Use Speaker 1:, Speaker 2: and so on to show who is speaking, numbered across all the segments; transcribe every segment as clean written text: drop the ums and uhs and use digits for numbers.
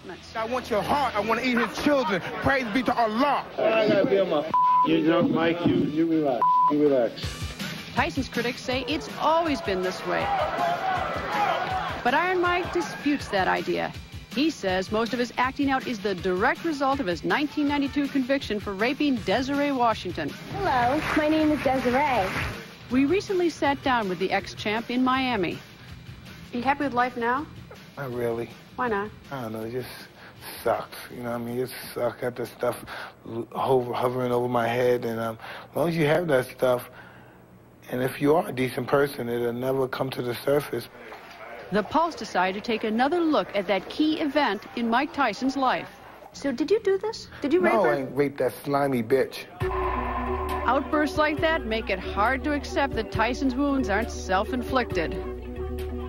Speaker 1: statements.
Speaker 2: I want your heart. I want to eat his children. Praise be to Allah.
Speaker 3: I gotta be on my you drunk, Mike. You relax. You relax.
Speaker 1: Tyson's critics say it's always been this way. But Iron Mike disputes that idea. He says most of his acting out is the direct result of his 1992 conviction for raping Desiree Washington.
Speaker 4: Hello, my name is Desiree.
Speaker 1: We recently sat down with the ex-champ in Miami. Are you happy with life now?
Speaker 2: Not really.
Speaker 1: Why not?
Speaker 2: I don't know, it just sucks. You know what I mean? It sucks. Got this stuff hovering over my head, and as long as you have that stuff, and if you are a decent person, it'll never come to the surface.
Speaker 1: The Pulse decided to take another look at that key event in Mike Tyson's life. So did you do this? Did you rape her?
Speaker 2: No, I ain't raped that slimy bitch.
Speaker 1: Outbursts like that make it hard to accept that Tyson's wounds aren't self-inflicted.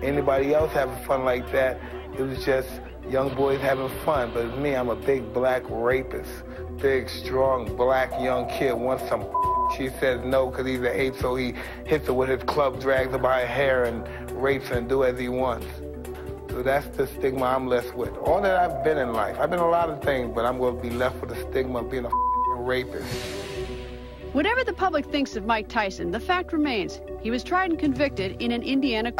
Speaker 2: Anybody else having fun like that, it was just young boys having fun. But me, I'm a big black rapist. Big, strong, black young kid wants some. She says no because he's an ape, so he hits her with his club, drags her by her hair, and rapes her and do as he wants. So that's the stigma I'm left with. All that I've been in life. I've been a lot of things, but I'm going to be left with the stigma of being a rapist.
Speaker 1: Whatever the public thinks of Mike Tyson, the fact remains he was tried and convicted in an Indiana...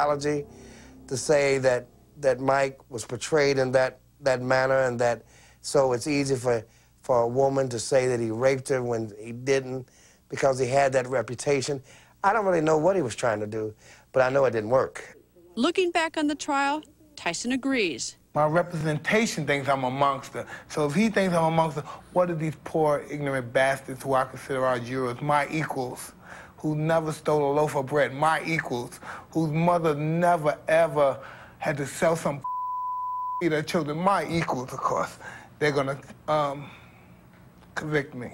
Speaker 5: To say that Mike was portrayed in that manner, and that so it's easy for a woman to say that he raped her when he didn't, because he had that reputation. I don't really know what he was trying to do, but I know it didn't work.
Speaker 1: Looking back on the trial, Tyson agrees.
Speaker 2: My representation thinks I'm a monster. So if he thinks I'm a monster, what are these poor, ignorant bastards who I consider our jurors, my equals, who never stole a loaf of bread, my equals, whose mother never, ever had to sell some to their children, my equals, of course. They're going to convict me.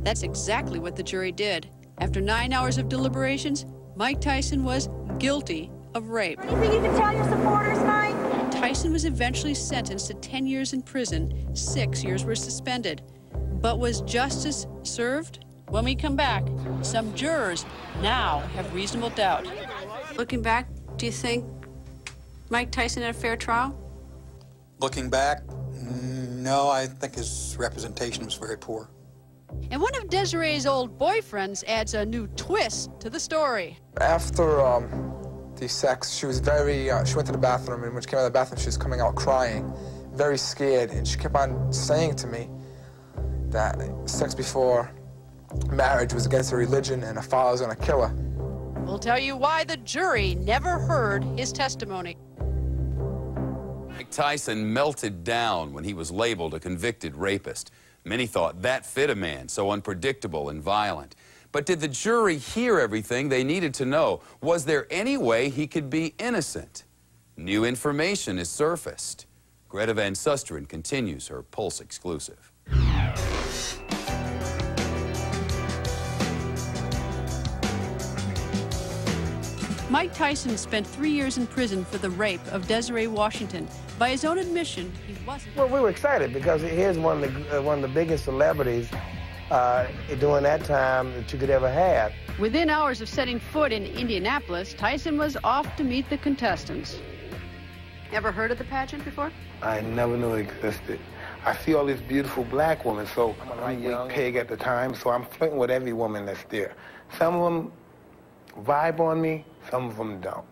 Speaker 1: That's exactly what the jury did. After 9 hours of deliberations, Mike Tyson was guilty of rape.
Speaker 4: Anything you can tell your supporters, Mike?
Speaker 1: Tyson was eventually sentenced to 10 years in prison. 6 years were suspended. But was justice served? When we come back, some jurors now have reasonable doubt. Looking back, do you think Mike Tyson had a fair trial?
Speaker 6: Looking back, no, I think his representation was very poor.
Speaker 1: And one of Desiree's old boyfriends adds a new twist to the story.
Speaker 7: After the sex, she was very, she went to the bathroom, and when she came out of the bathroom, she was coming out crying, very scared, and she kept on saying to me that sex before marriage was against her religion and her father was going to kill her.
Speaker 1: We'll tell you why the jury never heard his testimony.
Speaker 8: Mike Tyson melted down when he was labeled a convicted rapist. Many thought that fit a man so unpredictable and violent. But did the jury hear everything they needed to know? Was there any way he could be innocent? New information is surfaced. Greta Van Susteren continues her Pulse exclusive.
Speaker 1: Mike Tyson spent 3 years in prison for the rape of Desiree Washington. By his own admission, he wasn't.
Speaker 5: Well, we were excited because here's one of the biggest celebrities during that time that you could ever have.
Speaker 1: Within hours of setting foot in Indianapolis, Tyson was off to meet the contestants. Ever heard of the pageant before?
Speaker 2: I never knew it existed. I see all these beautiful black women, so I'm a weak pig at the time, so I'm flirting with every woman that's there. Some of them vibe on me, some of them don't.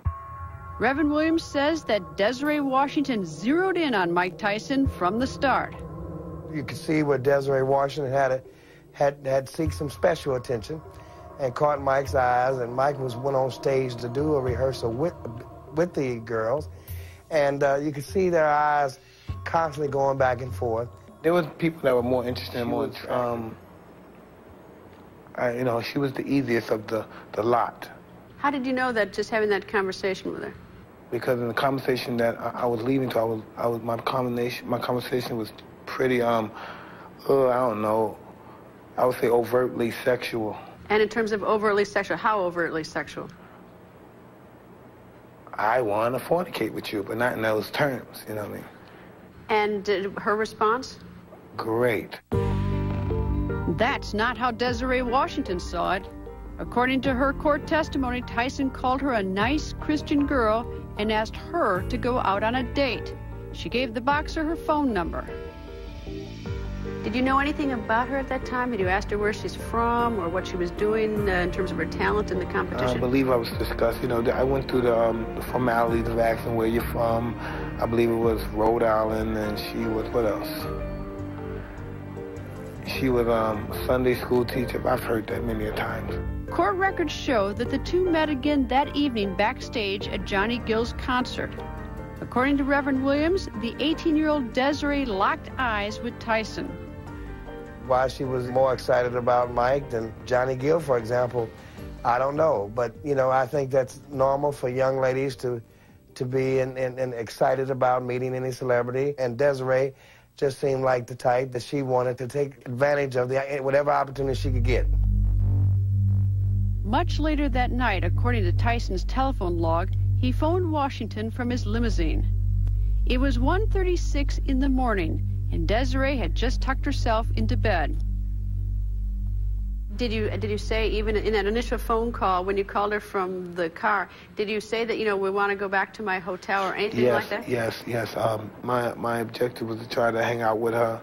Speaker 1: Reverend Williams says that Desiree Washington zeroed in on Mike Tyson from the start.
Speaker 5: You could see where Desiree Washington had seeked some special attention and caught Mike's eyes, and Mike went on stage to do a rehearsal with the girls, and you could see their eyes constantly going back and forth.
Speaker 2: There was people that were more interested in more, you know, she was the easiest of the lot.
Speaker 1: How did you know that just having that conversation with her?
Speaker 2: Because in the conversation that I was leaving to, my conversation was pretty, I don't know, I would say overtly sexual.
Speaker 1: And in terms of overtly sexual, how overtly sexual?
Speaker 2: I want to fornicate with you, but not in those terms, you know what I mean?
Speaker 1: And her response?
Speaker 2: Great.
Speaker 1: That's not how Desiree Washington saw it. According to her court testimony, Tyson called her a nice Christian girl and asked her to go out on a date. She gave the boxer her phone number. Did you know anything about her at that time? Had you asked her where she's from or what she was doing in terms of her talent in the competition?
Speaker 2: I believe I was discussed. You know, I went through the formalities of asking where you're from. I believe it was Rhode Island, and she was, what else? She was a Sunday school teacher. I've heard that many a times.
Speaker 1: Court records show that the two met again that evening backstage at Johnny Gill's concert. According to Reverend Williams, the 18-year-old Desiree locked eyes with Tyson.
Speaker 5: Why she was more excited about Mike than Johnny Gill, for example, I don't know. But, you know, I think that's normal for young ladies to be and excited about meeting any celebrity. And Desiree just seemed like the type that she wanted to take advantage of whatever opportunity she could get.
Speaker 1: Much later that night, according to Tyson's telephone log, he phoned Washington from his limousine. It was 1:36 in the morning, and Desiree had just tucked herself into bed. Did you say, even in that initial phone call, when you called her from the car, did you say that, you know, we want to go back to my hotel or anything like that?
Speaker 2: Yes. My objective was to try to hang out with her,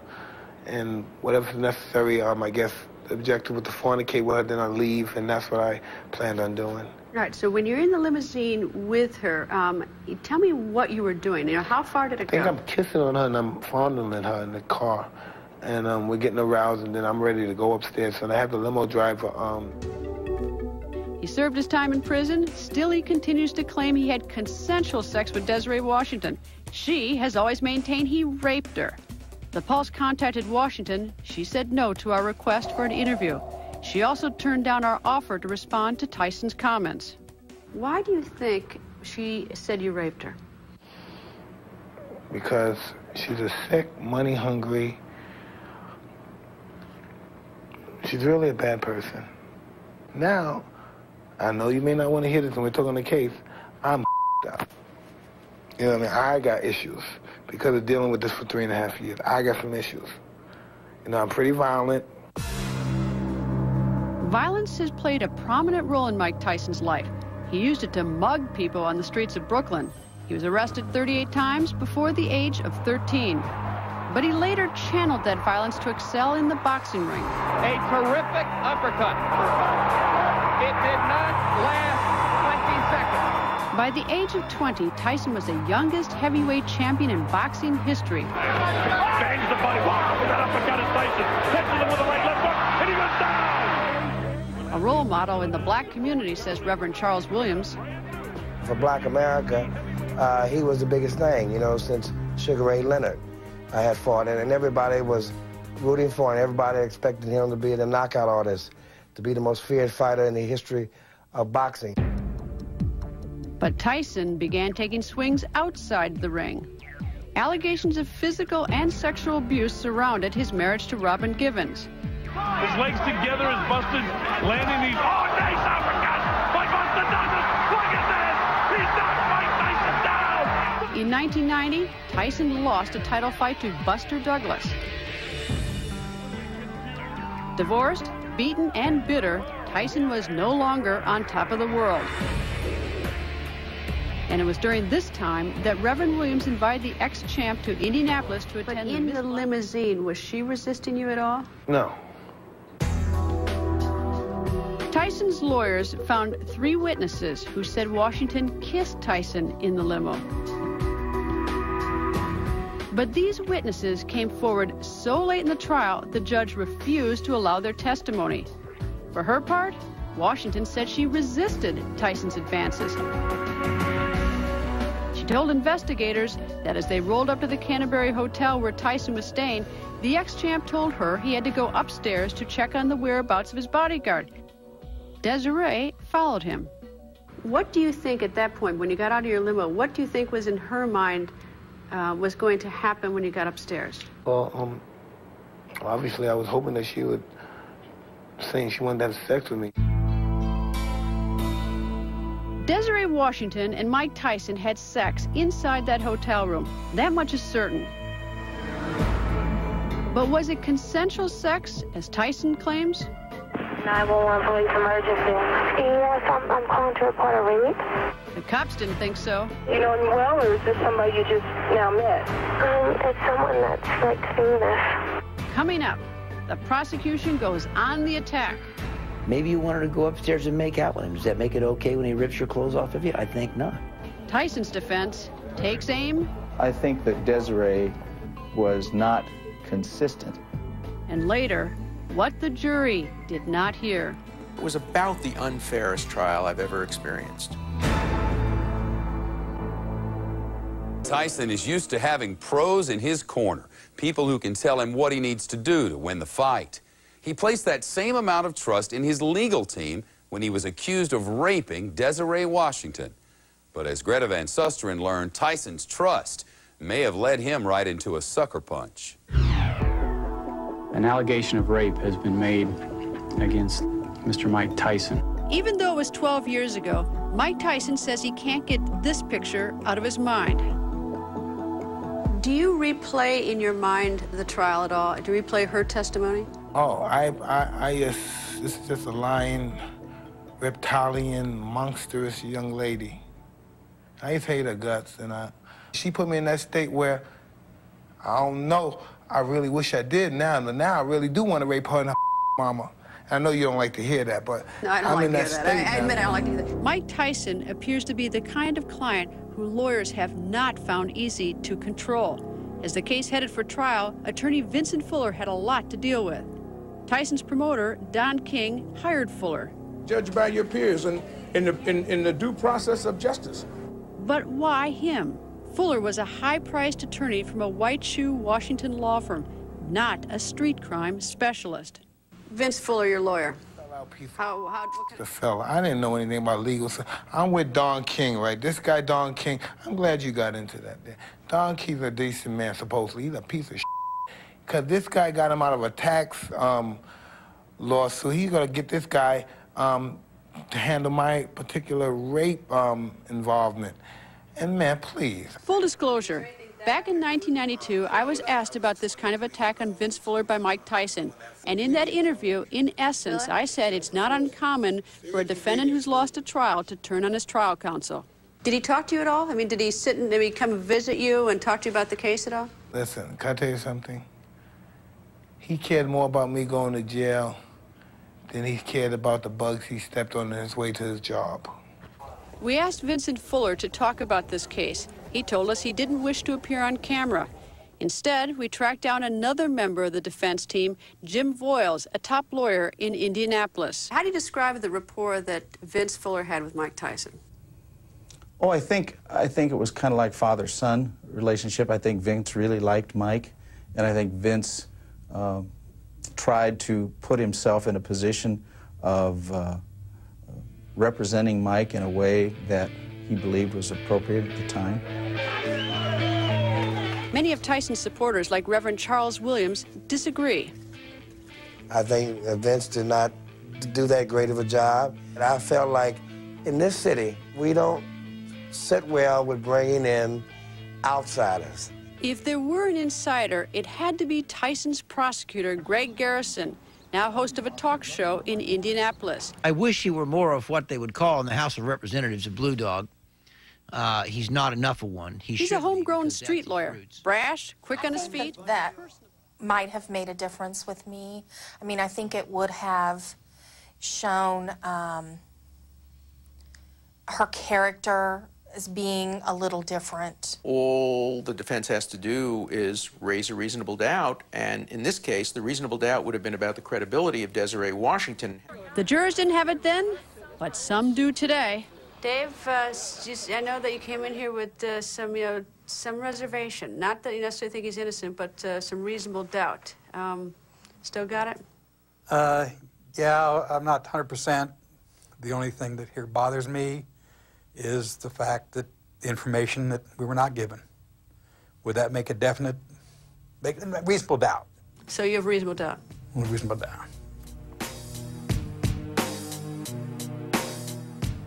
Speaker 2: and whatever's necessary, I guess the objective was to fornicate with her, then I'll leave, and that's what I planned on doing.
Speaker 1: Right, so when you're in the limousine with her, tell me what you were doing. You know, how far did it go?
Speaker 2: I think I'm kissing on her and I'm fondling her in the car. And we're getting aroused, and then I'm ready to go upstairs. So I have the limo driver.
Speaker 1: He served his time in prison. Still, he continues to claim he had consensual sex with Desiree Washington. She has always maintained he raped her. The Pulse contacted Washington. She said no to our request for an interview. She also turned down our offer to respond to Tyson's comments. Why do you think she said you raped her?
Speaker 2: Because she's a sick, money-hungry. She's really a bad person. Now, I know you may not want to hear this when we're talking the case. I'm up. You know what I mean? I got issues because of dealing with this for 3.5 years. I got some issues. You know, I'm pretty violent.
Speaker 1: Violence has played a prominent role in Mike Tyson's life. He used it to mug people on the streets of Brooklyn. He was arrested 38 times before the age of 13. But he later channeled that violence to excel in the boxing ring.
Speaker 9: A terrific uppercut. It did not last 20 seconds.
Speaker 1: By the age of 20, Tyson was the youngest heavyweight champion in boxing history.
Speaker 3: Bangs the body. Wow, that uppercut is Tyson. Catches him with the right left hook, and he goes down.
Speaker 1: A role model in the black community, says Reverend Charles Williams.
Speaker 5: For Black America, he was the biggest thing, you know, since Sugar Ray Leonard had fought, and everybody was rooting for him. Everybody expected him to be the knockout artist, to be the most feared fighter in the history of boxing.
Speaker 1: But Tyson began taking swings outside the ring. Allegations of physical and sexual abuse surrounded his marriage to Robin Givens.
Speaker 3: His legs together is Busted landing these. Oh, nice uppercut by Busted does it. Look at this. He's knocked Mike Tyson down.
Speaker 1: In 1990, Tyson lost a title fight to Buster Douglas. Divorced, beaten, and bitter, Tyson was no longer on top of the world. And it was during this time that Reverend Williams invited the ex-champ to Indianapolis to attend. But in the limousine, was she resisting you at all?
Speaker 2: No.
Speaker 1: Tyson's lawyers found 3 witnesses who said Washington kissed Tyson in the limo. But these witnesses came forward so late in the trial, the judge refused to allow their testimony. For her part, Washington said she resisted Tyson's advances. She told investigators that as they rolled up to the Canterbury Hotel where Tyson was staying, the ex-champ told her he had to go upstairs to check on the whereabouts of his bodyguard. Desiree followed him. What do you think at that point, when you got out of your limo, what do you think was in her mind was going to happen when you got upstairs?
Speaker 2: Well, obviously I was hoping that she would say she wanted to have sex with me.
Speaker 1: Desiree Washington and Mike Tyson had sex inside that hotel room. That much is certain. But was it consensual sex, as Tyson claims?
Speaker 4: 911 police emergency. Yes, I'm calling to report a rape.
Speaker 1: The cops didn't think so.
Speaker 4: You know him well, or is this somebody you just now met? It's someone that's like famous.
Speaker 1: Coming up, the prosecution goes on the attack.
Speaker 10: Maybe you want her to go upstairs and make out with him. Does that make it okay when he rips your clothes off of you? I think not.
Speaker 1: Tyson's defense takes aim.
Speaker 11: I think that Desiree was not consistent.
Speaker 1: And later, what the jury did not hear.
Speaker 12: It was about the unfairest trial I've ever experienced.
Speaker 8: Tyson is used to having pros in his corner, people who can tell him what he needs to do to win the fight. He placed that same amount of trust in his legal team when he was accused of raping Desiree Washington. But as Greta Van Susteren learned, Tyson's trust may have led him right into a sucker punch.
Speaker 13: An allegation of rape has been made against Mr. Mike Tyson.
Speaker 1: Even though it was 12 years ago, Mike Tyson says he can't get this picture out of his mind. Do you replay in your mind the trial at all? Do you replay her testimony?
Speaker 2: Oh, this is just a lying, reptilian, monstrous young lady. I used to hate her guts, and she put me in that state where I don't know. I really wish I did now, but now I really do want to rape her and her mama. I know you don't like to hear that, but
Speaker 1: no, I don't
Speaker 2: I'm
Speaker 1: like
Speaker 2: in
Speaker 1: to
Speaker 2: that
Speaker 1: hear
Speaker 2: state
Speaker 1: that. I
Speaker 2: now.
Speaker 1: admit I don't like to hear that. Mike Tyson appears to be the kind of client who lawyers have not found easy to control. As the case headed for trial, attorney Vincent Fuller had a lot to deal with. Tyson's promoter, Don King, hired Fuller.
Speaker 14: Judged by your peers in the due process of justice.
Speaker 1: But why him? Fuller was a high-priced attorney from a white shoe Washington law firm, not a street crime specialist. Vince Fuller, your lawyer. What kind
Speaker 2: The fella, I didn't know anything about legal stuff. I'm with Don King, right? This guy, Don King, I'm glad you got into that. Don King's a decent man, supposedly. He's a piece of shit. Because this guy got him out of a tax lawsuit. He's going to get this guy to handle my particular rape involvement. And man, please.
Speaker 1: Full disclosure, back in 1992, I was asked about this kind of attack on Vince Fuller by Mike Tyson. And in that interview, in essence, I said it's not uncommon for a defendant who's lost a trial to turn on his trial counsel. Did he talk to you at all? I mean, did he sit and maybe come visit you and talk to you about the case at all?
Speaker 2: Listen, can I tell you something? He cared more about me going to jail than he cared about the bugs he stepped on his way to his job.
Speaker 1: We asked Vincent Fuller to talk about this case. He told us he didn't wish to appear on camera. Instead, we tracked down another member of the defense team, Jim Voiles, a top lawyer in Indianapolis. How do you describe the rapport that Vince Fuller had with Mike Tyson?
Speaker 11: Oh, I think it was kind of like father-son relationship. I think Vince really liked Mike, and I think Vince tried to put himself in a position of representing Mike in a way that he believed was appropriate at the time.
Speaker 1: Many of Tyson's supporters, like Reverend Charles Williams, disagree.
Speaker 5: I think Vince did not do that great of a job. And I felt like in this city, we don't sit well with bringing in outsiders.
Speaker 1: If there were an insider, it had to be Tyson's prosecutor, Greg Garrison, now host of a talk show in Indianapolis.
Speaker 10: I wish he were more of what they would call in the House of Representatives a blue dog. He's not enough of one.
Speaker 1: He's a homegrown street lawyer, brash, quick on his feet.
Speaker 15: That might have made a difference with me. I mean, I think it would have shown her character as being a little different.
Speaker 12: All the defense has to do is raise a reasonable doubt, and in this case, the reasonable doubt would have been about the credibility of Desiree Washington.
Speaker 1: The jurors didn't have it then, but some do today. Dave, I know that you came in here with some reservation. Not that you necessarily think he's innocent, but some reasonable doubt. Still got it?
Speaker 6: Yeah, I'm not 100%. The only thing that here bothers me is the fact that the information that we were not given. Would that make a reasonable doubt?
Speaker 1: So you have reasonable doubt?
Speaker 6: Reasonable doubt.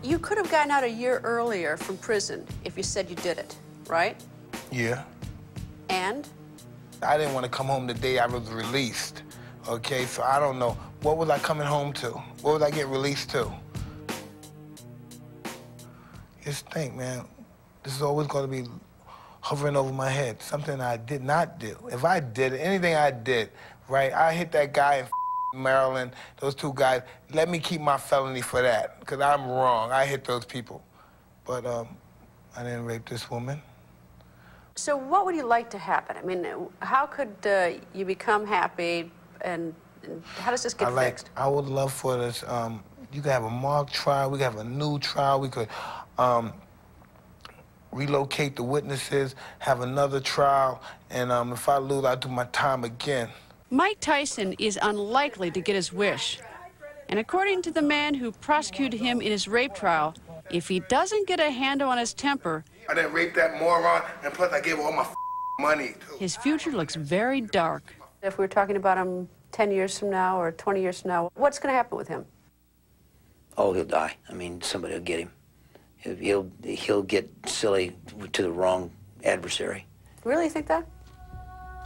Speaker 1: You could have gotten out a year earlier from prison if you said you did it, right?
Speaker 2: Yeah.
Speaker 1: And?
Speaker 2: I didn't want to come home the day I was released, okay? So I don't know. What was I coming home to? What would I get released to? just think, man, this is always going to be hovering over my head, something I did not do. If I did anything I did, right, I hit that guy in Maryland, those two guys, let me keep my felony for that, because I'm wrong. I hit those people. But I didn't rape this woman.
Speaker 1: So what would you like to happen? I mean, how could you become happy, and how does this get fixed?
Speaker 2: I would love for this, you could have a mock trial, we could have a new trial, we could relocate the witnesses, have another trial, and if I lose, I'll do my time again.
Speaker 1: Mike Tyson is unlikely to get his wish. And according to the man who prosecuted him in his rape trial, if he doesn't get a handle on his temper,
Speaker 2: I didn't rape that moron, and plus I gave all my money, too.
Speaker 1: His future looks very dark. If we were talking about him 10 years from now or 20 years from now, what's going to happen with him?
Speaker 10: Oh, he'll die. I mean, somebody will get him. He'll get silly to the wrong adversary.
Speaker 1: Really, you think that?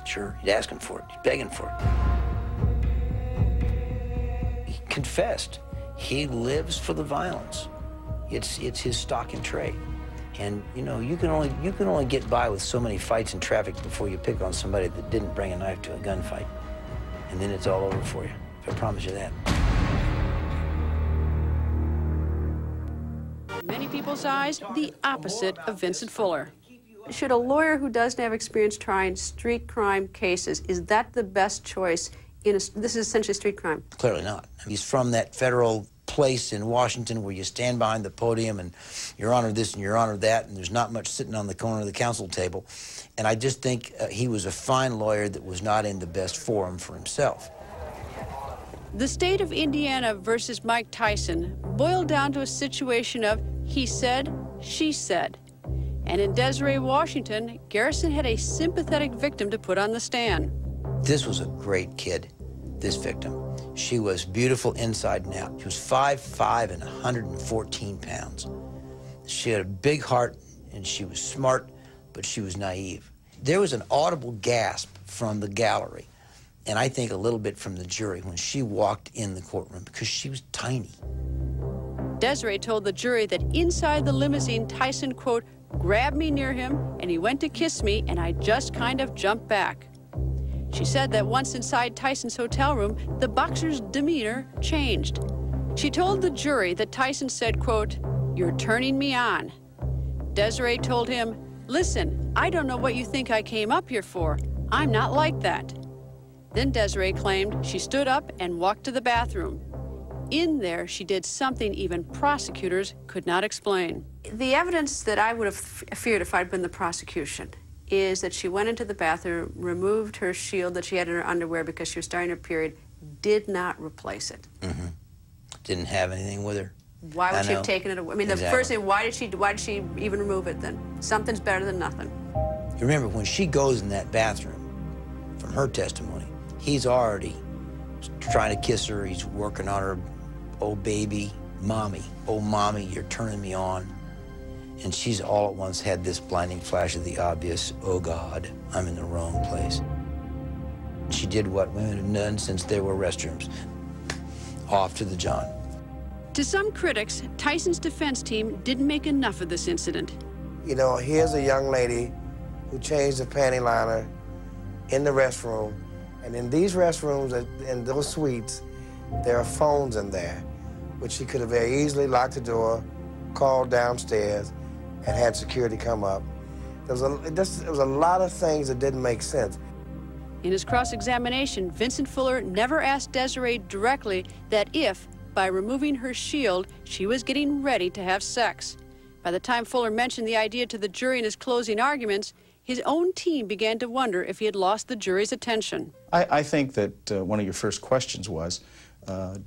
Speaker 10: Sure, he's asking for it. He's begging for it. He confessed. He lives for the violence. It's his stock and trade. And you know, you can only get by with so many fights in traffic before you pick on somebody that didn't bring a knife to a gunfight. And then it's all over for you. I promise you that.
Speaker 1: In many people's eyes, the opposite of Vincent Fuller. Should a lawyer who doesn't have experience trying street crime cases, is that the best choice in this is essentially street crime?
Speaker 10: Clearly not. He's from that federal place in Washington where you stand behind the podium and Your Honor this and Your Honor that, and there's not much sitting on the corner of the counsel table. And I just think he was a fine lawyer that was not in the best forum for himself.
Speaker 1: The state of Indiana versus Mike Tyson boiled down to a situation of he said, she said. And in Desiree, Washington, Garrison had a sympathetic victim to put on the stand.
Speaker 10: This was a great kid, this victim. She was beautiful inside and out. She was 5'5" and 114 pounds. She had a big heart, and she was smart, but she was naive. There was an audible gasp from the gallery, and I think a little bit from the jury when she walked in the courtroom, because she was tiny.
Speaker 1: Desiree told the jury that inside the limousine, Tyson, quote, grabbed me near him, and he went to kiss me, and I just kind of jumped back. She said that once inside Tyson's hotel room, the boxer's demeanor changed. She told the jury that Tyson said, quote, "You're turning me on." Desiree told him, "Listen, I don't know what you think I came up here for. I'm not like that." Then Desiree claimed she stood up and walked to the bathroom. In there, she did something even prosecutors could not explain. The evidence that I would have feared if I'd been the prosecution is that she went into the bathroom, removed her shield that she had in her underwear because she was starting her period, did not replace it.
Speaker 10: Mm-hmm. Didn't have anything with her.
Speaker 1: Why would she have taken it away? I mean,
Speaker 10: exactly.
Speaker 1: The first thing, why did she even remove it then? Something's better than nothing.
Speaker 10: Remember, when she goes in that bathroom, from her testimony, he's already trying to kiss her. He's working on her. "Oh, baby, mommy. Oh, mommy, you're turning me on." And she's all at once had this blinding flash of the obvious, "Oh, God, I'm in the wrong place." She did what women have done since there were restrooms. Off to the John.
Speaker 1: To some critics, Tyson's defense team didn't make enough of this incident.
Speaker 5: You know, here's a young lady who changed the panty liner in the restroom, and in these restrooms, in those suites, there are phones in there, which she could have very easily locked the door, called downstairs, and had security come up. There was a lot of things that didn't make sense.
Speaker 1: In his cross-examination, Vincent Fuller never asked Desiree directly that if, by removing her shield, she was getting ready to have sex. By the time Fuller mentioned the idea to the jury in his closing arguments, his own team began to wonder if he had lost the jury's attention.
Speaker 11: I think that one of your first questions was,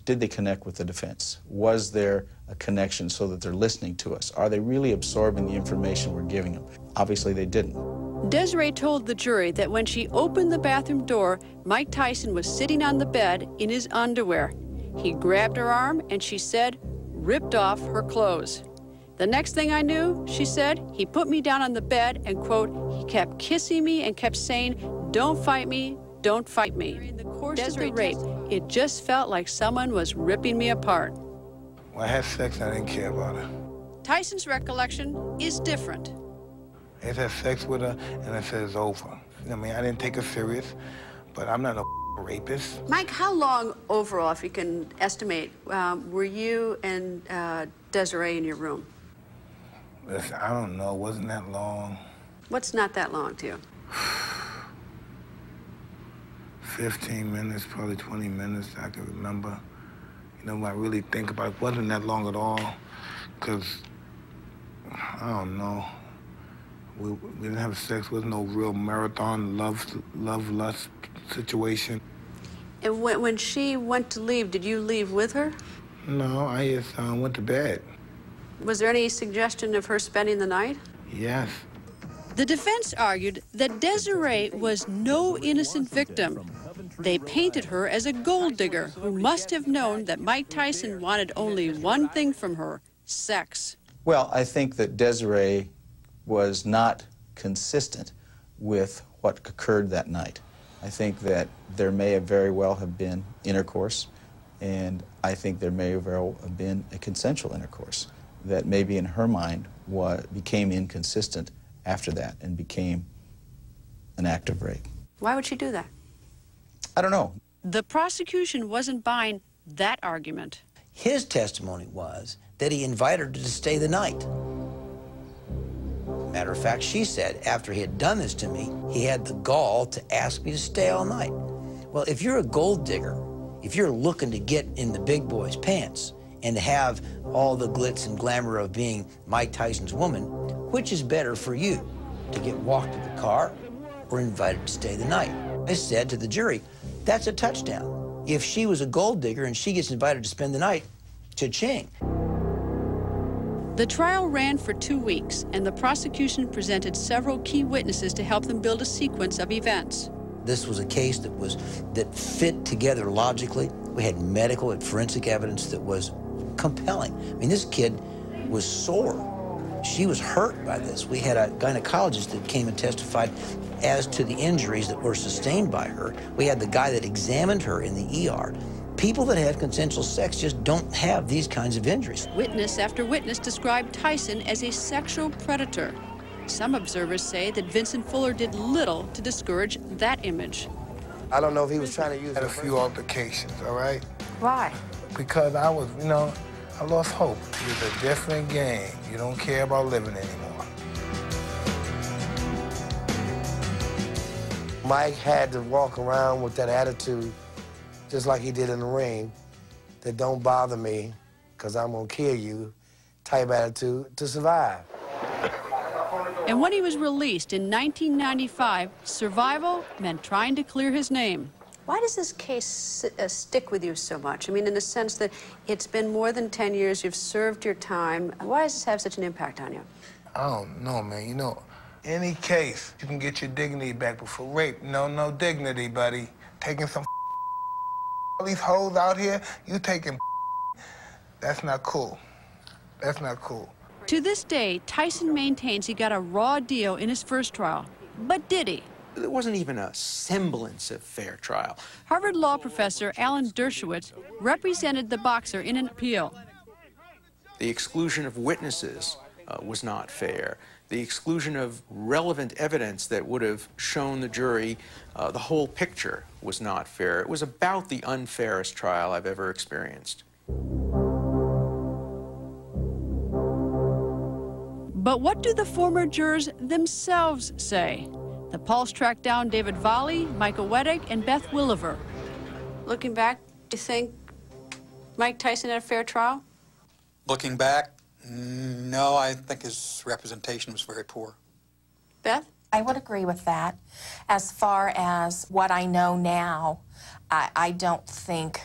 Speaker 11: did they connect with the defense? Was there a connection so that they're listening to us? Are they really absorbing the information we're giving them? Obviously, they didn't.
Speaker 1: Desiree told the jury that when she opened the bathroom door, Mike Tyson was sitting on the bed in his underwear. He grabbed her arm and, she said, ripped off her clothes. "The next thing I knew," she said, "he put me down on the bed and, quote, he kept kissing me and kept saying, 'Don't fight me, don't fight me.' During the course of the rape, it just felt like someone was ripping me apart."
Speaker 2: When I had sex, I didn't care about her.
Speaker 1: Tyson's recollection is different.
Speaker 2: I had sex with her, and I said it's over. I mean, I didn't take her serious, but I'm not a rapist.
Speaker 1: Mike, how long overall, if you can estimate, were you and Desiree in your room?
Speaker 2: Listen, I don't know. It wasn't that long.
Speaker 1: What's not that long to you?
Speaker 2: 15 minutes, probably 20 minutes, I can remember. You know, when I really think about it, it wasn't that long at all, because, I don't know. We didn't have sex. There was no real marathon love-lust situation.
Speaker 1: And when she went to leave, did you leave with her?
Speaker 2: No, I just went to bed.
Speaker 1: Was there any suggestion of her spending the night?
Speaker 2: Yes.
Speaker 1: The defense argued that Desiree was no innocent victim. They painted her as a gold digger who must have known that Mike Tyson wanted only one thing from her, sex.
Speaker 11: Well, I think that Desiree was not consistent with what occurred that night. I think that there may very well have been intercourse, and I think there may very well have been a consensual intercourse that maybe in her mind became inconsistent after that and became an act of rape.
Speaker 1: Why would she do that?
Speaker 11: I don't know.
Speaker 1: The prosecution wasn't buying that argument.
Speaker 10: His testimony was that he invited her to stay the night. Matter of fact, she said, after he had done this to me, he had the gall to ask me to stay all night. Well, if you're a gold digger, if you're looking to get in the big boy's pants and to have all the glitz and glamour of being Mike Tyson's woman, which is better for you, to get walked to the car or invited to stay the night? I said to the jury, that's a touchdown. If she was a gold digger and she gets invited to spend the night, cha-ching.
Speaker 1: The trial ran for 2 weeks, and the prosecution presented several key witnesses to help them build a sequence of events.
Speaker 10: This was a case that fit together logically. We had medical and forensic evidence that was compelling. I mean, this kid was sore. She was hurt by this. We had a gynecologist that came and testified as to the injuries that were sustained by her. We had the guy that examined her in the ER. People that have consensual sex just don't have these kinds of injuries.
Speaker 1: Witness after witness described Tyson as a sexual predator. Some observers say that Vincent Fuller did little to discourage that image.
Speaker 5: I don't know if he was trying to use
Speaker 2: I had a few altercations, all right?
Speaker 1: Why?
Speaker 2: Because I was, you know, I lost hope. It's a different game. You don't care about living anymore.
Speaker 5: Mike had to walk around with that attitude, just like he did in the ring, that don't bother me, because I'm gonna kill you, type attitude to survive.
Speaker 1: And when he was released in 1995, survival meant trying to clear his name. Why does this case stick with you so much? I mean, in the sense that it's been more than 10 years, you've served your time. Why does this have such an impact on you?
Speaker 2: I don't know, man. You know, any case, you can get your dignity back, but for rape, no dignity, buddy. Taking some all these hoes out here, you taking that's not cool. That's not cool.
Speaker 1: To this day, Tyson maintains he got a raw deal in his first trial. But did he?
Speaker 12: There wasn't even a semblance of fair trial.
Speaker 1: Harvard law professor Alan Dershowitz represented the boxer in an appeal.
Speaker 12: The exclusion of witnesses was not fair. The exclusion of relevant evidence that would have shown the jury the whole picture was not fair. It was about the unfairest trial I've ever experienced.
Speaker 1: But what do the former jurors themselves say? The Pulse tracked down David Volley, Michael Weddick, and Beth Williver. Looking back, do you think Mike Tyson had a fair trial?
Speaker 6: Looking back, no, I think his representation was very poor.
Speaker 1: Beth?
Speaker 15: I would agree with that. As far as what I know now, I don't think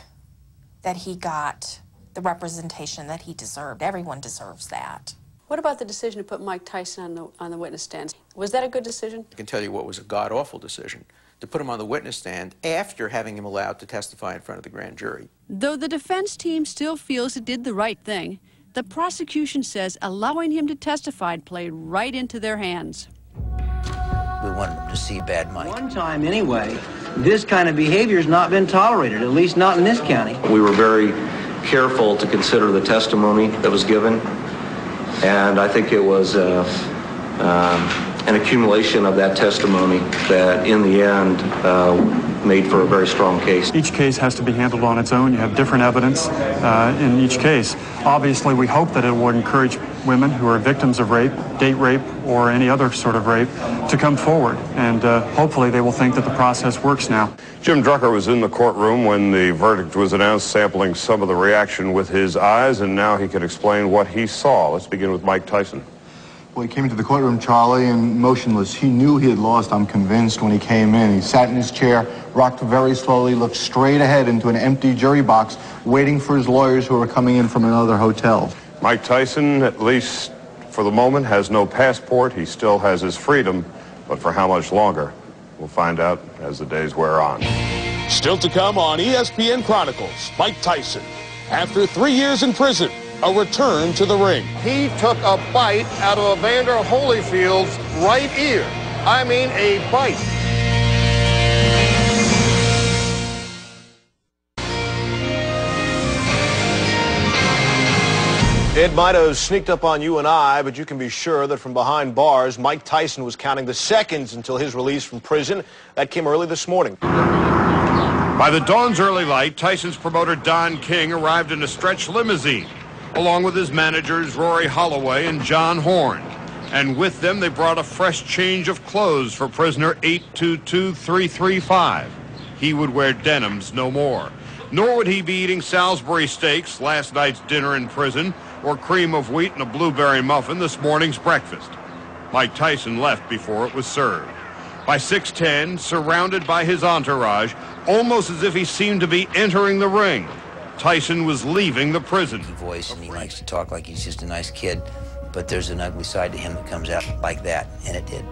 Speaker 15: that he got the representation that he deserved. Everyone deserves that.
Speaker 1: What about the decision to put Mike Tyson on the witness stand? Was that a good decision?
Speaker 12: I can tell you what was a god-awful decision, to put him on the witness stand after having him allowed to testify in front of the grand jury.
Speaker 1: Though the defense team still feels it did the right thing, the prosecution says allowing him to testify played right into their hands.
Speaker 10: We wanted him to see bad Mike.
Speaker 16: One time, anyway, this kind of behavior has not been tolerated, at least not in this county.
Speaker 17: We were very careful to consider the testimony that was given. And I think it was an accumulation of that testimony that, in the end, made for a very strong case.
Speaker 13: Each case has to be handled on its own. You have different evidence in each case. Obviously, we hope that it would encourage women who are victims of rape, date rape, or any other sort of rape to come forward. And hopefully they will think that the process works now.
Speaker 18: Jim Drucker was in the courtroom when the verdict was announced, sampling some of the reaction with his eyes, and now he can explain what he saw. Let's begin with Mike Tyson.
Speaker 19: Well, he came into the courtroom, Charlie, and motionless. He knew he had lost, I'm convinced, when he came in. He sat in his chair, rocked very slowly, looked straight ahead into an empty jury box, waiting for his lawyers who were coming in from another hotel.
Speaker 18: Mike Tyson, at least for the moment, has no passport. He still has his freedom, but for how much longer? We'll find out as the days wear on.
Speaker 20: Still to come on ESPN Chronicles, Mike Tyson, after 3 years in prison, a return to the ring.
Speaker 21: He took a bite out of Evander Holyfield's right ear. I mean, a bite. It might have sneaked up on you and I, but you can be sure that from behind bars, Mike Tyson was counting the seconds until his release from prison. That came early this morning.
Speaker 18: By the dawn's early light, Tyson's promoter Don King arrived in a stretch limousine, along with his managers Rory Holloway and John Horn. And with them, they brought a fresh change of clothes for prisoner 822335. He would wear denims no more. Nor would he be eating Salisbury steaks, last night's dinner in prison, or cream of wheat and a blueberry muffin, this morning's breakfast. Mike Tyson left before it was served. By 6:10, surrounded by his entourage, almost as if he seemed to be entering the ring, Tyson was leaving the prison.
Speaker 10: Voice, and he likes to talk like he's just a nice kid, but there's an ugly side to him that comes out like that, and it did.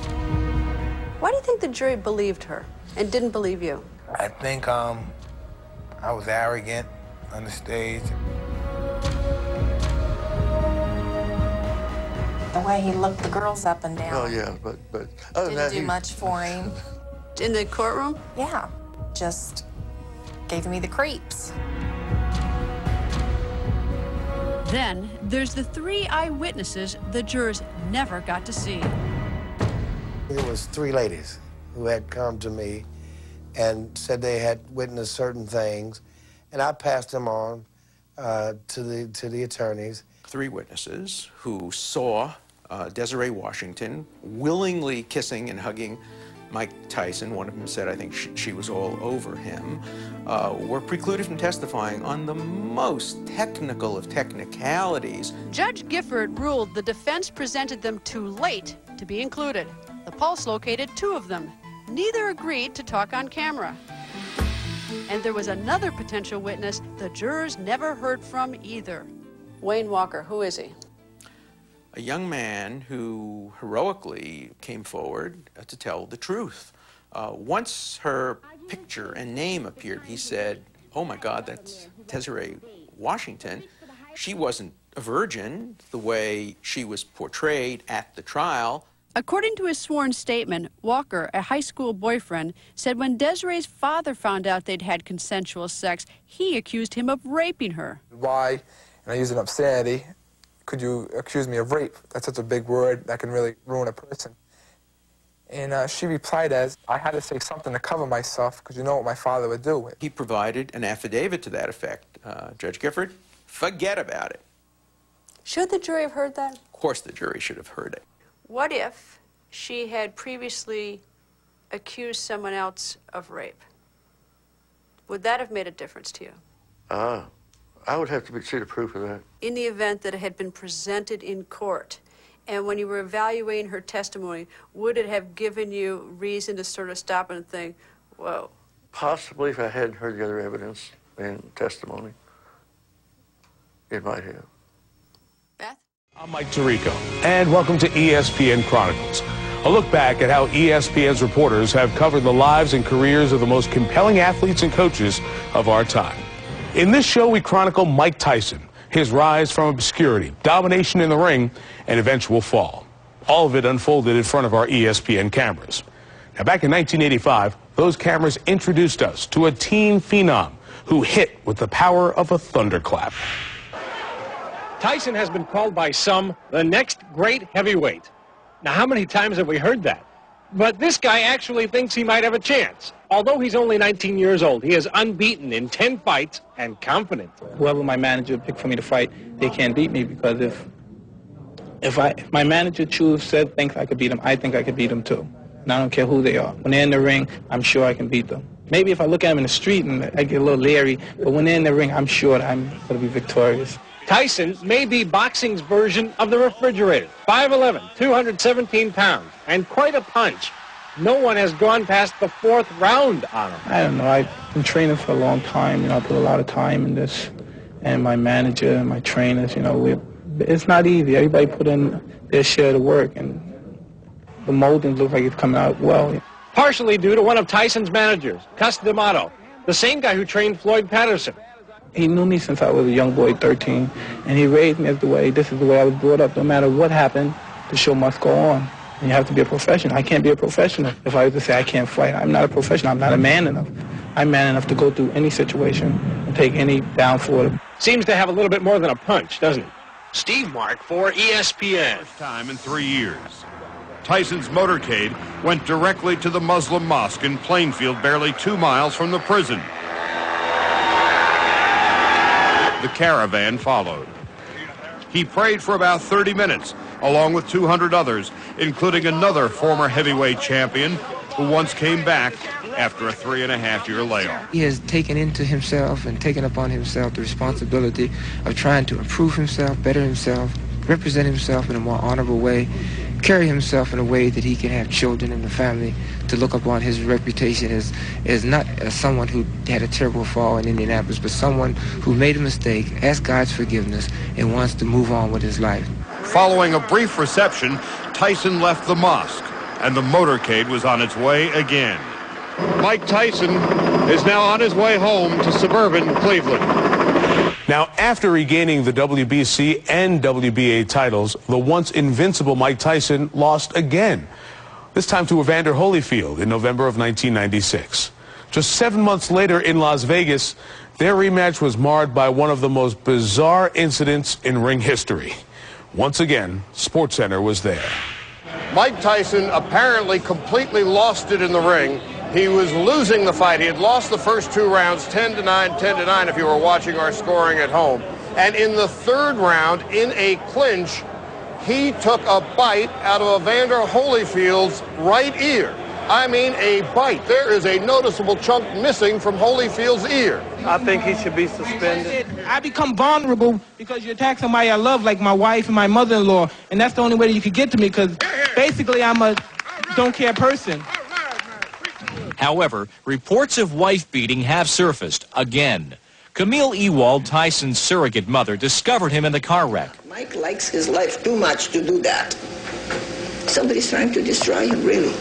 Speaker 1: Why do you think the jury believed her and didn't believe you?
Speaker 2: I think I was arrogant on the stage.
Speaker 15: The way he looked the girls up and down.
Speaker 22: Oh, yeah, but other than that,
Speaker 15: Didn't do much for him.
Speaker 1: In the courtroom?
Speaker 15: Yeah, just gave me the creeps.
Speaker 1: Then there's the 3 eyewitnesses the jurors never got to see.
Speaker 5: It was 3 ladies who had come to me and said they had witnessed certain things, and I passed them on to the attorneys.
Speaker 12: 3 witnesses who saw Desiree Washington willingly kissing and hugging Mike Tyson. One of them said, I think she was all over him, were precluded from testifying on the most technical of technicalities.
Speaker 1: Judge Gifford ruled the defense presented them too late to be included. The Pulse located 2 of them. Neither agreed to talk on camera. And there was another potential witness the jurors never heard from either. Wayne Walker, who is he?
Speaker 12: A young man who heroically came forward to tell the truth. Once her picture and name appeared, he said, oh my God, that's Desiree Washington. She wasn't a virgin the way she was portrayed at the trial.
Speaker 1: According to his sworn statement, Walker, a high school boyfriend, said when Desiree's father found out they'd had consensual sex, he accused him of raping her.
Speaker 7: Why, and I use an obscenity, could you accuse me of rape? That's such a big word that can really ruin a person. And she replied as, I had to say something to cover myself because you know what my father would do.
Speaker 12: He provided an affidavit to that effect. Judge Gifford, forget about it.
Speaker 1: Should the jury have heard that?
Speaker 12: Of course the jury should have heard it.
Speaker 1: What if she had previously accused someone else of rape? Would that have made a difference to you?
Speaker 22: I would have to see the proof of that.
Speaker 1: In the event that it had been presented in court, and when you were evaluating her testimony, would it have given you reason to sort of stop and think, whoa?
Speaker 22: Possibly if I hadn't heard the other evidence and testimony, it might have.
Speaker 20: I'm Mike Tirico, and welcome to ESPN Chronicles. A look back at how ESPN's reporters have covered the lives and careers of the most compelling athletes and coaches of our time. In this show, we chronicle Mike Tyson, his rise from obscurity, domination in the ring, and eventual fall. All of it unfolded in front of our ESPN cameras. Now, back in 1985, those cameras introduced us to a teen phenom who hit with the power of a thunderclap.
Speaker 3: Tyson has been called by some the next great heavyweight. Now, how many times have we heard that? But this guy actually thinks he might have a chance. Although he's only 19 years old, he is unbeaten in 10 fights and confident.
Speaker 9: Whoever my manager picked for me to fight, they can't beat me, because if my manager thinks I could beat him, I think I could beat him too. And I don't care who they are. When they're in the ring, I'm sure I can beat them. Maybe if I look at them in the street and I get a little leery, but when they're in the ring, I'm sure that I'm going to be victorious.
Speaker 3: Tyson may be boxing's version of the refrigerator. 5'11", 217 pounds, and quite a punch. No one has gone past the 4th round on him.
Speaker 9: I don't know. I've been training for a long time. You know, I put a lot of time in this. And my manager and my trainers, you know, it's not easy. Everybody put in their share of the work, and the moldings look like it's coming out well.
Speaker 3: Partially due to one of Tyson's managers, Cus D'Amato, the same guy who trained Floyd Patterson.
Speaker 9: He knew me since I was a young boy, 13, and he raised me as this is the way I was brought up. No matter what happened, the show must go on. And you have to be a professional. I can't be a professional if I was to say I can't fight. I'm not a professional. I'm not a man enough. I'm man enough to go through any situation and take any downfall.
Speaker 3: Seems to have a little bit more than a punch, doesn't he? Steve Mark for ESPN.
Speaker 18: First time in 3 years. Tyson's motorcade went directly to the Muslim mosque in Plainfield, barely 2 miles from the prison. The caravan followed. He prayed for about 30 minutes, along with 200 others, including another former heavyweight champion who once came back after a 3.5-year layoff.
Speaker 23: He has taken into himself and taken upon himself the responsibility of trying to improve himself, better himself, represent himself in a more honorable way, carry himself in a way that he can have children and a family, to look upon his reputation as not as someone who had a terrible fall in Indianapolis, but someone who made a mistake, asked God's forgiveness, and wants to move on with his life.
Speaker 18: Following a brief reception, Tyson left the mosque, and the motorcade was on its way again. Mike Tyson is now on his way home to suburban Cleveland.
Speaker 20: Now, after regaining the WBC and WBA titles, the once invincible Mike Tyson lost again, this time to Evander Holyfield in November of 1996. Just 7 months later in Las Vegas, their rematch was marred by one of the most bizarre incidents in ring history. Once again, SportsCenter was there.
Speaker 18: Mike Tyson apparently completely lost it in the ring. He was losing the fight. He had lost the first 2 rounds, 10-9, 10-9 if you were watching our scoring at home. And in the 3rd round, in a clinch, he took a bite out of Evander Holyfield's right ear. I mean, a bite. There is a noticeable chunk missing from Holyfield's ear.
Speaker 24: I think he should be suspended.
Speaker 25: I become vulnerable because you attack somebody I love, like my wife and my mother-in-law, and that's the only way that you could get to me, because basically I'm a don't-care person.
Speaker 26: However, reports of wife-beating have surfaced again. Camille Ewald, Tyson's surrogate mother, discovered him in the car wreck.
Speaker 27: Mike likes his life too much to do that. Somebody's trying to destroy him, really.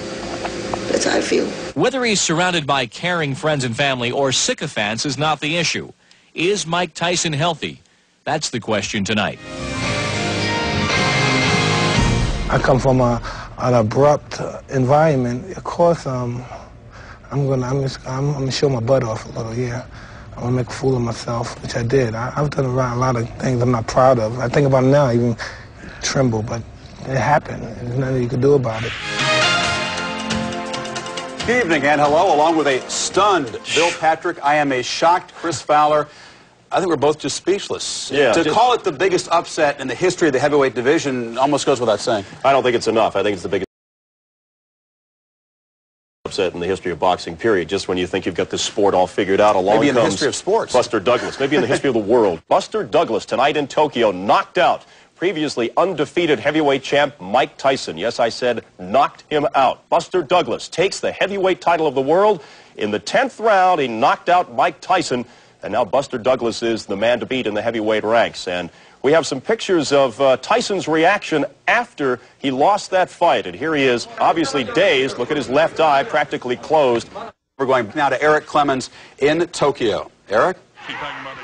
Speaker 27: That's how I feel.
Speaker 26: Whether he's surrounded by caring friends and family or sycophants is not the issue. Is Mike Tyson healthy? That's the question tonight.
Speaker 9: I come from an abrupt environment. Of course, I'm gonna show my butt off a little, yeah. I'm gonna make a fool of myself, which I did. I've done a lot of things I'm not proud of. I think about it now, I even tremble, but it happened. There's nothing you can do about it.
Speaker 28: Good evening and hello, along with a stunned Bill Patrick. I am a shocked Chris Fowler. I think we're both just speechless.
Speaker 29: Yeah.
Speaker 28: To call it the biggest upset in the history of the heavyweight division almost goes without saying.
Speaker 29: I don't think it's enough. I think it's the biggest upset in the history of boxing, period. Just when you think you've got this sport all figured out, along
Speaker 28: Maybe in the
Speaker 29: comes
Speaker 28: history of sports.
Speaker 29: Buster Douglas. Maybe in the history of the world. Buster Douglas tonight in Tokyo knocked out previously undefeated heavyweight champ Mike Tyson. Yes, I said knocked him out. Buster Douglas takes the heavyweight title of the world. In the 10th round, he knocked out Mike Tyson, and now Buster Douglas is the man to beat in the heavyweight ranks. And we have some pictures of Tyson's reaction after he lost that fight. And here he is, obviously dazed. Look at his left eye, practically closed.
Speaker 28: We're going now to Eric Clemens in Tokyo. Eric?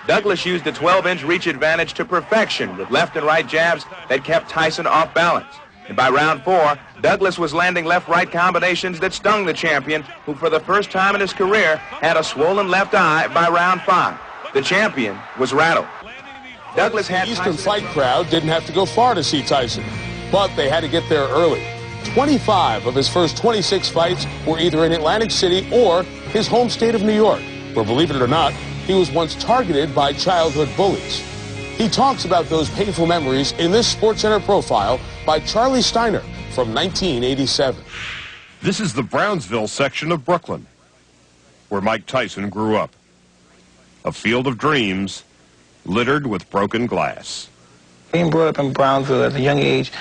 Speaker 30: Douglas used the 12-inch reach advantage to perfection with left and right jabs that kept Tyson off balance. And by round 4, Douglas was landing left-right combinations that stung the champion, who for the first time in his career had a swollen left eye by round 5. The champion was rattled. Douglas had
Speaker 20: the Eastern fight crowd didn't have to go far to see Tyson, but they had to get there early. 25 of his first 26 fights were either in Atlantic City or his home state of New York, where, believe it or not, he was once targeted by childhood bullies. He talks about those painful memories in this SportsCenter profile by Charlie Steiner from 1987.
Speaker 18: This is the Brownsville section of Brooklyn, where Mike Tyson grew up. A field of dreams littered with broken glass.
Speaker 25: Being brought up in Brownsville at a young age,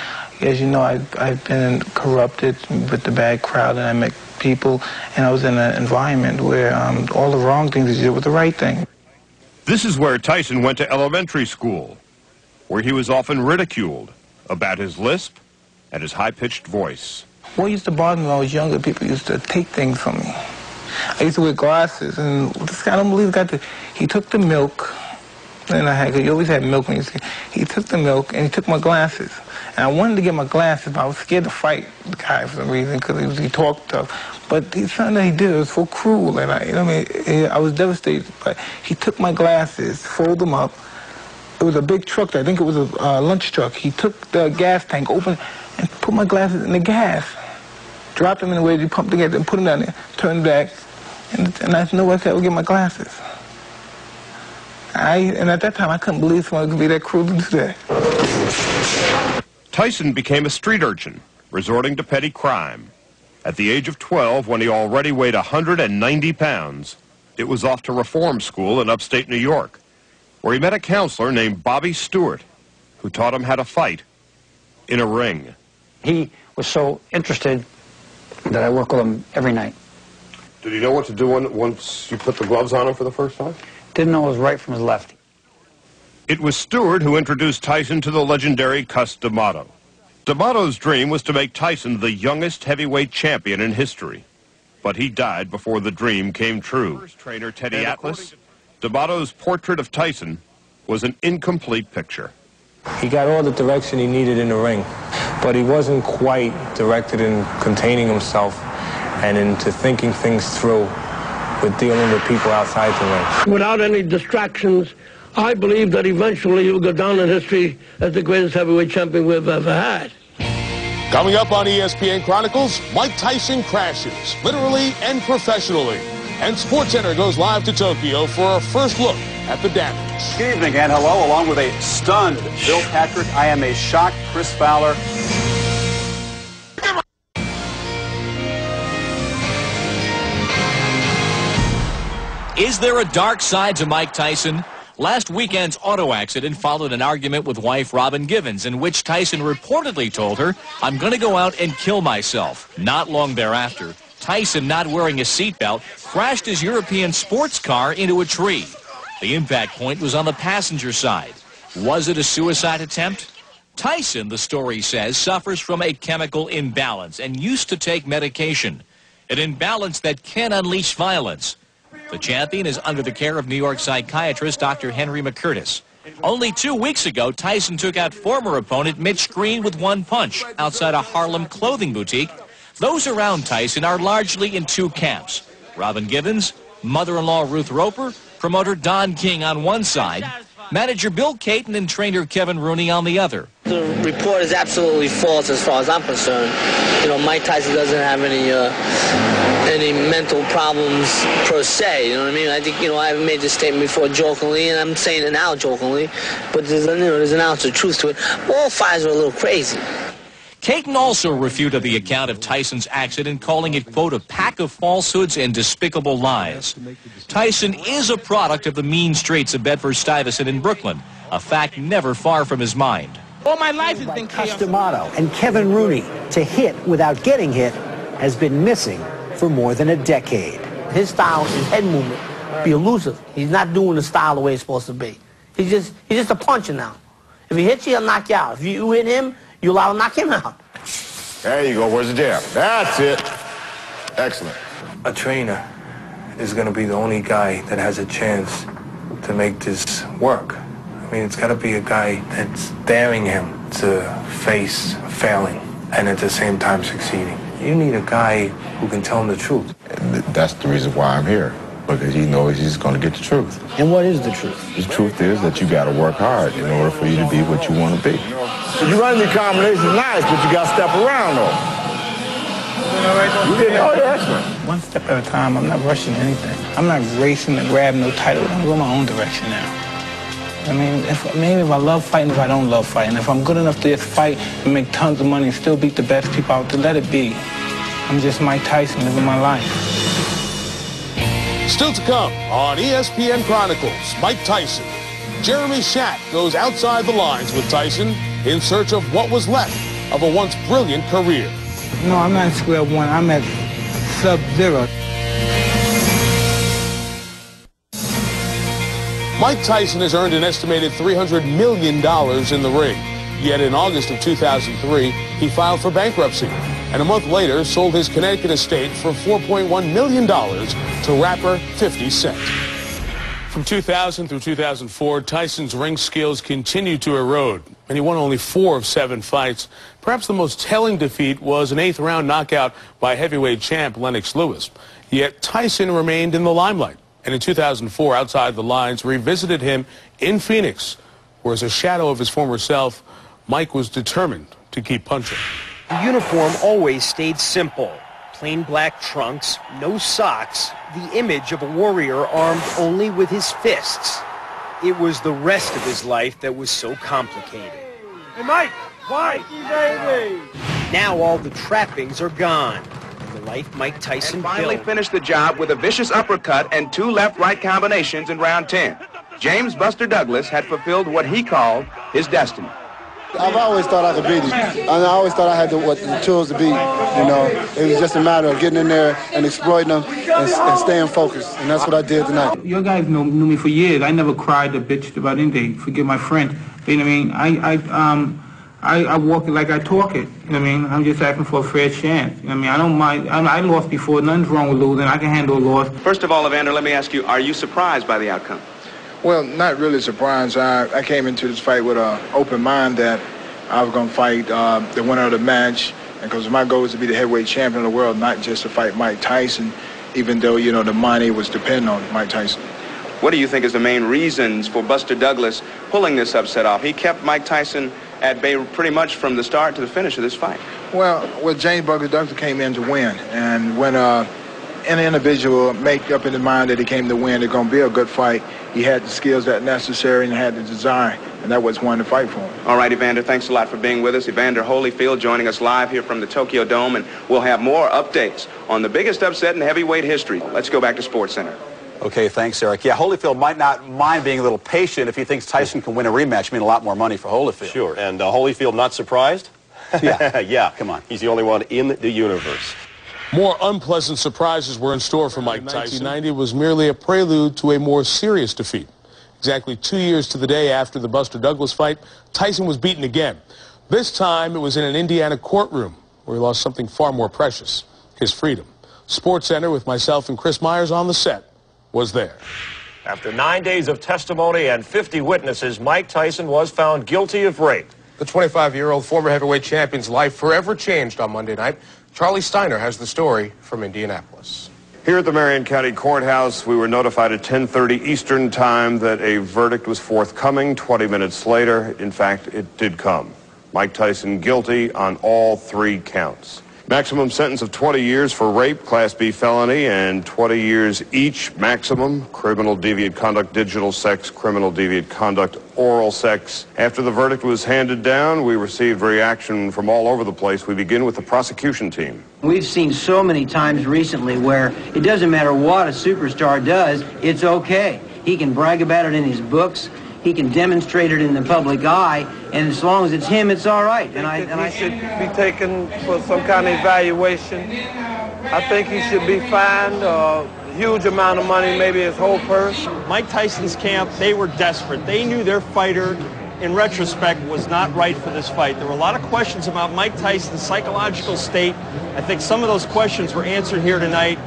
Speaker 25: as you know, I've been corrupted with the bad crowd, and I met people, and I was in an environment where all the wrong things you did was the right thing.
Speaker 18: This is where Tyson went to elementary school, where he was often ridiculed about his lisp and his high-pitched voice.
Speaker 25: What used to bother me when I was younger, people used to take things from me. I used to wear glasses, and this guy, I don't believe, he took the milk, and you always had milk when you was a kid. He took the milk, and he took my glasses. And I wanted to get my glasses, but I was scared to fight the guy for some reason, because he talked tough. But something that he did was so cruel, and I was devastated. But he took my glasses, folded them up. It was a big truck. I think it was a lunch truck. He took the gas tank, opened, and put my glasses in the gas. Dropped them in the way, he pumped the gas, and put them down there, turned back, and I knew I said I would get my glasses. And at that time, I couldn't believe someone could be that cruel to do that.
Speaker 18: Tyson became a street urchin, resorting to petty crime. At the age of 12, when he already weighed 190 pounds, it was off to reform school in upstate New York, where he met a counselor named Bobby Stewart, who taught him how to fight in a ring.
Speaker 4: He was so interested that I worked with him every night.
Speaker 18: Did he know what to do once you put the gloves on him for the first time?
Speaker 4: Didn't know his right from his left.
Speaker 18: It was Stewart who introduced Tyson to the legendary Cus D'Amato. D'Amato's dream was to make Tyson the youngest heavyweight champion in history, but he died before the dream came true. First trainer Teddy Atlas, D'Amato's portrait of Tyson was an incomplete picture.
Speaker 6: He got all the direction he needed in the ring, but he wasn't quite directed in containing himself and into thinking things through with dealing with people outside the ring.
Speaker 8: Without any distractions, I believe that eventually he'll go down in history as the greatest heavyweight champion we've ever had.
Speaker 20: Coming up on ESPN Chronicles, Mike Tyson crashes, literally and professionally. And SportsCenter goes live to Tokyo for a first look at the damage.
Speaker 28: Good evening and hello. Along with a stunned Bill Patrick, I am a shocked Chris Fowler.
Speaker 26: Is there a dark side to Mike Tyson? Last weekend's auto accident followed an argument with wife Robin Givens, in which Tyson reportedly told her, "I'm going to go out and kill myself." Not long thereafter, Tyson, not wearing a seatbelt, crashed his European sports car into a tree. The impact point was on the passenger side. Was it a suicide attempt? Tyson, the story says, suffers from a chemical imbalance and used to take medication, an imbalance that can unleash violence. The champion is under the care of New York psychiatrist Dr. Henry McCurtis. Only 2 weeks ago, Tyson took out former opponent Mitch Green with one punch outside a Harlem clothing boutique. Those around Tyson are largely in two camps. Robin Givens, mother-in-law Ruth Roper, promoter Don King on one side, manager Bill Caton and trainer Kevin Rooney on the other.
Speaker 11: The report is absolutely false as far as I'm concerned. You know, Mike Tyson doesn't have any mental problems per se, you know what I mean? I think, I've made this statement before jokingly, and I'm saying it now jokingly, but there's an ounce of truth to it. All fighters are a little crazy.
Speaker 26: Caton also refuted the account of Tyson's accident, calling it, quote, a pack of falsehoods and despicable lies. Tyson is a product of the mean streets of Bedford-Stuyvesant in Brooklyn, a fact never far from his mind.
Speaker 25: All my life has been
Speaker 13: Cus D'Amato and Kevin Rooney to hit without getting hit has been missing for more than a decade.
Speaker 14: His style, his head movement, be elusive. He's not doing the style the way it's supposed to be. He's just a puncher now. If he hits you, he'll knock you out. If you hit him, you allow him to knock him out.
Speaker 16: There you go. Where's the jab? That's it. Excellent.
Speaker 6: A trainer is going to be the only guy that has a chance to make this work. I mean, it's got to be a guy that's daring him to face failing and at the same time succeeding. You need a guy who can tell him the truth.
Speaker 16: That's the reason why I'm here. because he knows he's going to get the truth.
Speaker 13: And what is the truth?
Speaker 16: The truth is that you got to work hard in order for you to be what you want to be.
Speaker 1: You run the combinations nice, but you got to step around, though. You didn't know that? Excellent.
Speaker 25: One step at a time. I'm not rushing anything. I'm not racing to grab no title. I'm going my own direction now. I mean, maybe if I love fighting, if I don't love fighting. If I'm good enough to just fight and make tons of money and still beat the best people out, to let it be. I'm just Mike Tyson living my life.
Speaker 20: Still to come on ESPN Chronicles, Mike Tyson. Jeremy Schack goes outside the lines with Tyson in search of what was left of a once brilliant career.
Speaker 25: No, I'm not at square one. I'm at sub-zero.
Speaker 20: Mike Tyson has earned an estimated $300 million in the ring. Yet in August of 2003, he filed for bankruptcy. And a month later, sold his Connecticut estate for $4.1 million to rapper 50 Cent. From 2000 through 2004, Tyson's ring skills continued to erode, and he won only 4 of 7 fights. Perhaps the most telling defeat was an 8th-round knockout by heavyweight champ Lennox Lewis. Yet Tyson remained in the limelight, and in 2004, Outside the Lines revisited him in Phoenix, where as a shadow of his former self, Mike was determined to keep punching.
Speaker 2: The uniform always stayed simple. Plain black trunks, no socks, the image of a warrior armed only with his fists. It was the rest of his life that was so complicated.
Speaker 24: Hey, Mike! Mikey, baby!
Speaker 2: Now all the trappings are gone. The life Mike Tyson
Speaker 30: and finally
Speaker 2: built.
Speaker 30: finished the job with a vicious uppercut and 2 left-right combinations in round 10. James Buster Douglas had fulfilled what he called his destiny.
Speaker 1: I've always thought I could beat him. And I always thought I had the tools to beat him. You know, it was just a matter of getting in there and exploiting them and staying focused. And that's what I did tonight.
Speaker 25: Your guys knew me for years. I never cried or bitched about anything. Forgive my French. You know what I mean? I walk it like I talk it. You know what I mean? I'm just asking for a fair chance. You know what I mean? I don't mind. I lost before. Nothing's wrong with losing. I can handle a loss.
Speaker 30: First of all, Evander, let me ask you, are you surprised by the outcome?
Speaker 1: Well, not really surprised. I came into this fight with an open mind that I was going to fight the winner of the match, because my goal is to be the heavyweight champion of the world, not just to fight Mike Tyson, even though, you know, the money was depending on Mike Tyson.
Speaker 30: What do you think is the main reasons for Buster Douglas pulling this upset off? He kept Mike Tyson at bay pretty much from the start to the finish of this fight.
Speaker 1: Well, James Buster Douglas came in to win, and when an individual make up in his mind that he came to win, it's going to be a good fight, he had the skills that necessary and had the desire, and that was one to fight for him.
Speaker 30: All right, Evander, thanks a lot for being with us. Evander Holyfield joining us live here from the Tokyo Dome, and we'll have more updates on the biggest upset in heavyweight history. Let's go back to SportsCenter.
Speaker 28: Okay, thanks, Eric. Yeah, Holyfield might not mind being a little patient if he thinks Tyson can win a rematch. I mean, a lot more money for Holyfield.
Speaker 29: Sure, and Holyfield not surprised?
Speaker 28: Yeah.
Speaker 29: Yeah,
Speaker 28: come on.
Speaker 29: He's the only one in the universe.
Speaker 20: More unpleasant surprises were in store for Mike Tyson. 1990 was merely a prelude to a more serious defeat. Exactly 2 years to the day after the Buster Douglas fight, Tyson was beaten again. This time, it was in an Indiana courtroom where he lost something far more precious, his freedom. SportsCenter with myself and Chris Myers on the set was there.
Speaker 29: After 9 days of testimony and 50 witnesses, Mike Tyson was found guilty of rape.
Speaker 5: The 25-year-old former heavyweight champion's life forever changed on Monday night. Charlie Steiner has the story from Indianapolis.
Speaker 18: Here at the Marion County Courthouse, we were notified at 10:30 Eastern Time that a verdict was forthcoming. 20 minutes later, in fact, it did come. Mike Tyson guilty on all 3 counts. Maximum sentence of 20 years for rape, Class B felony, and 20 years each maximum, criminal deviant conduct, digital sex, criminal deviant conduct, oral sex. After the verdict was handed down, we received reaction from all over the place. We begin with the prosecution team.
Speaker 7: We've seen so many times recently where it doesn't matter what a superstar does, it's okay. He can brag about it in his books. He can demonstrate it in the public eye, and as long as it's him, it's all right. And I
Speaker 24: should be taken for some kind of evaluation. I think he should be fined a huge amount of money, maybe his whole purse.
Speaker 3: Mike Tyson's camp, they were desperate. They knew their fighter, in retrospect, was not right for this fight. There were a lot of questions about Mike Tyson's psychological state. I think some of those questions were answered here tonight.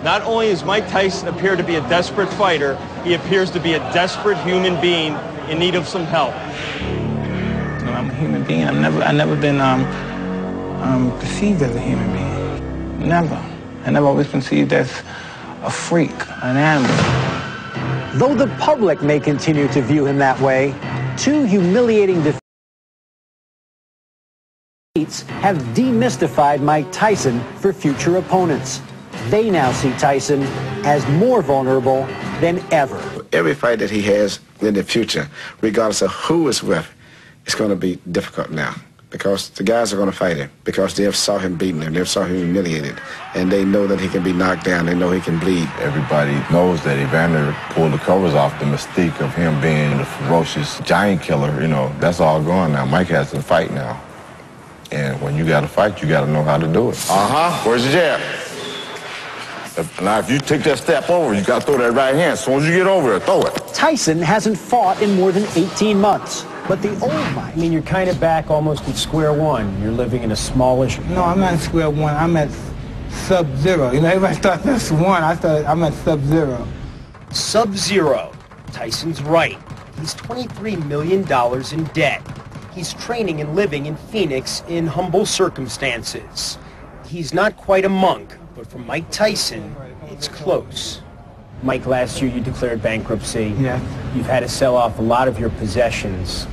Speaker 3: Not only does Mike Tyson appear to be a desperate fighter, he appears to be a desperate human being in need of some help.
Speaker 25: I'm a human being. I've never been perceived as a human being. Never. I never always conceived as a freak, an animal.
Speaker 13: Though the public may continue to view him that way, 2 humiliating defeats have demystified Mike Tyson for future opponents. They now see Tyson as more vulnerable than ever.
Speaker 9: Every fight that he has in the future, regardless of who is with, it's going to be difficult now. Because the guys are going to fight him, because they have saw him beating him, they saw him humiliated, and they know that he can be knocked down, they know he can bleed.
Speaker 16: Everybody knows that Evander pulled the covers off the mystique of him being the ferocious giant killer. You know, that's all gone now. Mike has to fight now. And when you got to fight, you got to know how to do it. Where's the jab? Now, if you take that step over, you got to throw that right hand. As soon as you get over there, throw it.
Speaker 13: Tyson hasn't fought in more than 18 months. But the old Mike...
Speaker 2: I mean, you're kind of back almost at square one. You're living in a smallish...
Speaker 25: No, I'm not at square one. I'm at sub-zero. You know, everybody thought that's one. I'm at sub-zero.
Speaker 2: Sub-zero. Tyson's right. He's $23 million in debt. He's training and living in Phoenix in humble circumstances. He's not quite a monk, but for Mike Tyson, it's close. Mike, last year you declared bankruptcy.
Speaker 25: Yeah.
Speaker 2: You've had to sell off a lot of your possessions.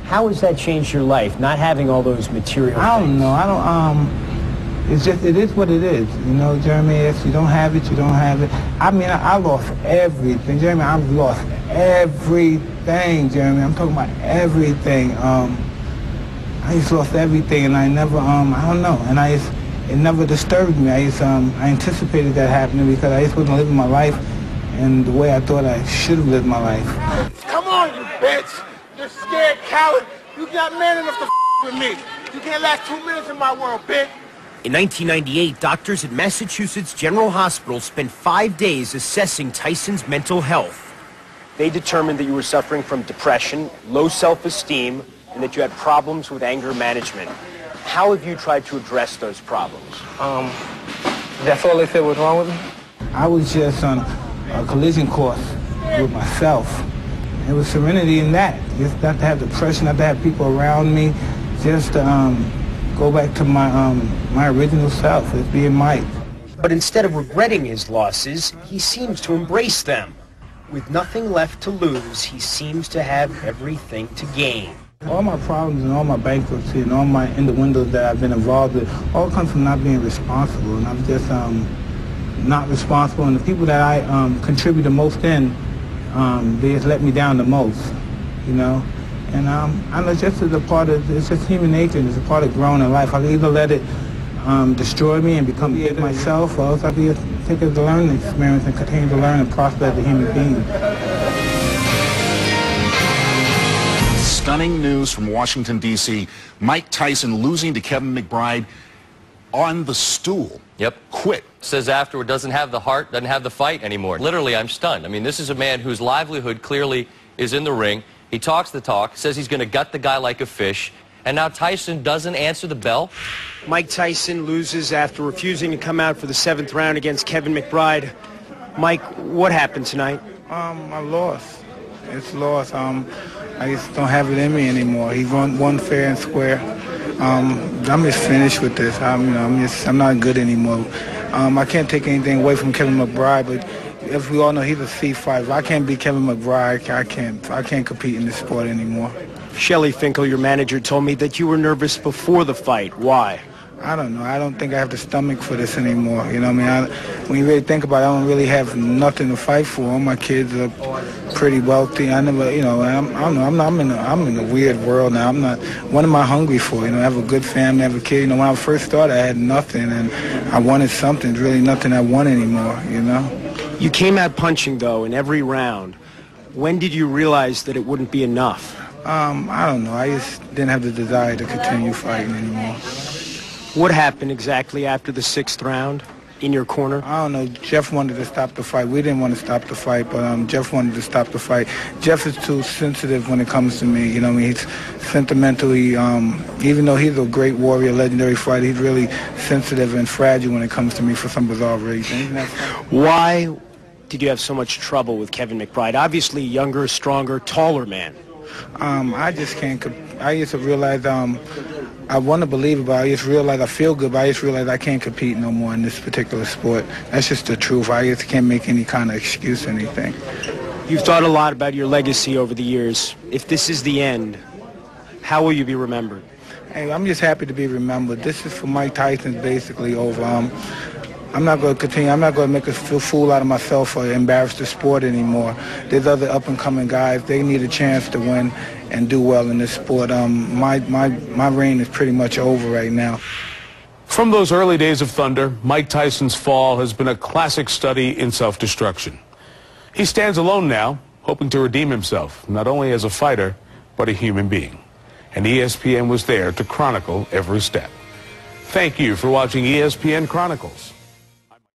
Speaker 2: How has that changed your life, not having all those material
Speaker 25: I don't
Speaker 2: things?
Speaker 25: know. It's just, it is what it is. You know, Jeremy, if you don't have it, you don't have it. I mean, I lost everything. Jeremy, I've lost everything, Jeremy. I'm talking about everything. I just lost everything, and I never, I don't know. And it never disturbed me. I anticipated that happening because I just wasn't living my life in the way I thought I should have lived my life.
Speaker 10: Come on, you bitch! You scared coward! You got man enough to with me. You can't last 2 minutes in my world, bitch!
Speaker 2: In 1998, doctors at Massachusetts General Hospital spent 5 days assessing Tyson's mental health. They determined that you were suffering from depression, low self-esteem, and that you had problems with anger management. How have you tried to address those problems?
Speaker 25: That's all they said was wrong with me? I was just on a collision course with myself. It was serenity in that. Just not to have depression, not to have people around me, just to go back to my original self, as being Mike.
Speaker 2: But instead of regretting his losses, he seems to embrace them. With nothing left to lose, he seems to have everything to gain.
Speaker 25: All my problems and all my bankruptcy and all my innuendos that I've been involved with all comes from not being responsible. And I'm just not responsible. And the people that I contribute the most in, they just let me down the most, you know. And I know just as a part of, it's just human nature, it's a part of growing in life. I can either let it destroy me and become myself, or else I can take it as a learning experience and continue to learn and prosper as a human being.
Speaker 12: Stunning news from Washington, D.C. Mike Tyson losing to Kevin McBride on the stool.
Speaker 15: Yep.
Speaker 12: Quit.
Speaker 15: Says afterward doesn't have the heart, doesn't have the fight anymore. Literally, I'm stunned. I mean, this is a man whose livelihood clearly is in the ring. He talks the talk, says he's going to gut the guy like a fish, and now Tyson doesn't answer the bell.
Speaker 2: Mike Tyson loses after refusing to come out for the 7th round against Kevin McBride. Mike, what happened tonight?
Speaker 25: I lost. It's lost. I just don't have it in me anymore. He won fair and square. I'm just finished with this. I'm not good anymore. I can't take anything away from Kevin McBride, but as we all know, he's a C5. If I can't beat Kevin McBride, I can't compete in this sport anymore.
Speaker 2: Shelley Finkel, your manager, told me that you were nervous before the fight. Why?
Speaker 25: I don't know. I don't think I have the stomach for this anymore. You know what I mean? When you really think about it, I don't really have nothing to fight for. All my kids are pretty wealthy. I never, you know, I don't know. I'm in a weird world now. What am I hungry for? You know, I have a good family, I have a kid. You know, when I first started, I had nothing, and I wanted something. There's really nothing I want anymore, you know?
Speaker 2: You came out punching, though, in every round. When did you realize that it wouldn't be enough?
Speaker 25: I don't know. I just didn't have the desire to continue fighting anymore.
Speaker 2: What happened exactly after the 6th round in your corner?
Speaker 25: I don't know. Jeff wanted to stop the fight. We didn't want to stop the fight, but Jeff wanted to stop the fight. Jeff is too sensitive when it comes to me. You know, I mean, he's sentimentally, even though he's a great warrior, legendary fighter, he's really sensitive and fragile when it comes to me for some bizarre reason.
Speaker 2: Why did you have so much trouble with Kevin McBride? Obviously, younger, stronger, taller man.
Speaker 25: I just can't. I used to realize I want to believe it, but I just realize I feel good, but I just realize I can't compete no more in this particular sport. That's just the truth. I just can't make any kind of excuse or anything.
Speaker 2: You've thought a lot about your legacy over the years. If this is the end, how will you be remembered?
Speaker 25: Hey, I'm just happy to be remembered. This is for Mike Tyson, basically over. I'm not going to continue. I'm not going to make a fool out of myself or embarrass the sport anymore. There's other up-and-coming guys. They need a chance to win and do well in this sport. My reign is pretty much over right now.
Speaker 20: From those early days of Thunder, Mike Tyson's fall has been a classic study in self-destruction. He stands alone now, hoping to redeem himself, not only as a fighter, but a human being. And ESPN was there to chronicle every step. Thank you for watching ESPN Chronicles.